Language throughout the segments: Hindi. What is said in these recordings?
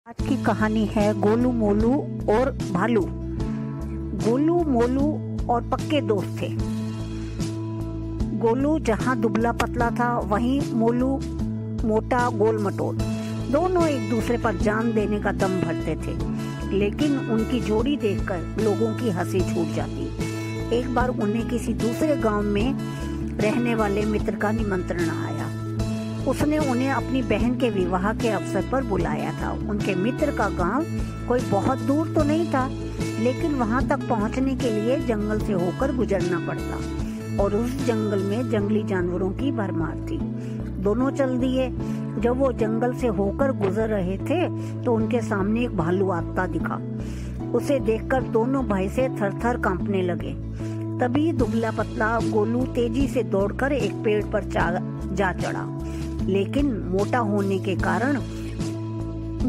आज की कहानी है गोलू मोलू और भालू। गोलू मोलू और पक्के दोस्त थे। गोलू जहाँ दुबला पतला था वहीं मोलू मोटा गोल मटोल। दोनों एक दूसरे पर जान देने का दम भरते थे, लेकिन उनकी जोड़ी देखकर लोगों की हंसी छूट जाती। एक बार उन्हें किसी दूसरे गांव में रहने वाले मित्र का निमंत्रण आया। उसने उन्हें अपनी बहन के विवाह के अवसर पर बुलाया था। उनके मित्र का गांव कोई बहुत दूर तो नहीं था, लेकिन वहां तक पहुंचने के लिए जंगल से होकर गुजरना पड़ता और उस जंगल में जंगली जानवरों की भरमार थी। दोनों चल दिए। जब वो जंगल से होकर गुजर रहे थे तो उनके सामने एक भालू आता दिखा। उसे देखकर दोनों भय से थर-थर कांपने लगे। तभी दुबला पतला गोलू तेजी से दौड़कर एक पेड़ पर जा चढ़ा, लेकिन मोटा होने के कारण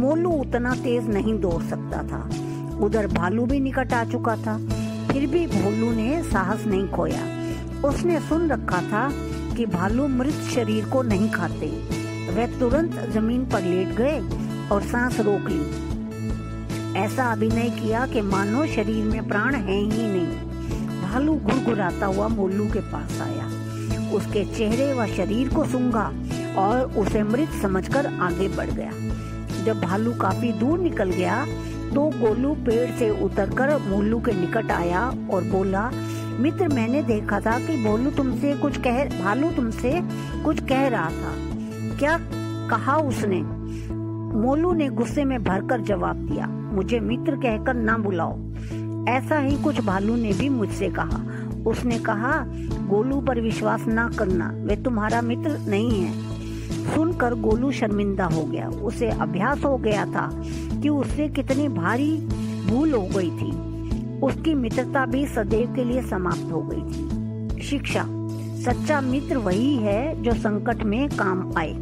मोलू उतना तेज नहीं दौड़ सकता था। उधर भालू भी निकट आ चुका था। फिर भी भोलू ने साहस नहीं खोया। उसने सुन रखा था कि भालू मृत शरीर को नहीं खाते। वह तुरंत जमीन पर लेट गए और सांस रोक ली। ऐसा अभिनय किया कि मानो शरीर में प्राण है ही नहीं। भालू घुरघुराता हुआ मोलू के पास आया, उसके चेहरे व शरीर को सूंघा और उसे मृत समझकर आगे बढ़ गया। जब भालू काफी दूर निकल गया तो गोलू पेड़ से उतरकर मोलू के निकट आया और बोला, मित्र, मैंने देखा था कि भालू तुमसे कुछ कह रहा था। क्या कहा उसने? मोलू ने गुस्से में भरकर जवाब दिया, मुझे मित्र कहकर ना बुलाओ। ऐसा ही कुछ भालू ने भी मुझसे कहा। उसने कहा, गोलू पर विश्वास ना करना, वे तुम्हारा मित्र नहीं है। सुनकर गोलू शर्मिंदा हो गया। उसे अभ्यास हो गया था कि उससे कितनी भारी भूल हो गई थी। उसकी मित्रता भी सदैव के लिए समाप्त हो गई थी। शिक्षा: सच्चा मित्र वही है जो संकट में काम आए।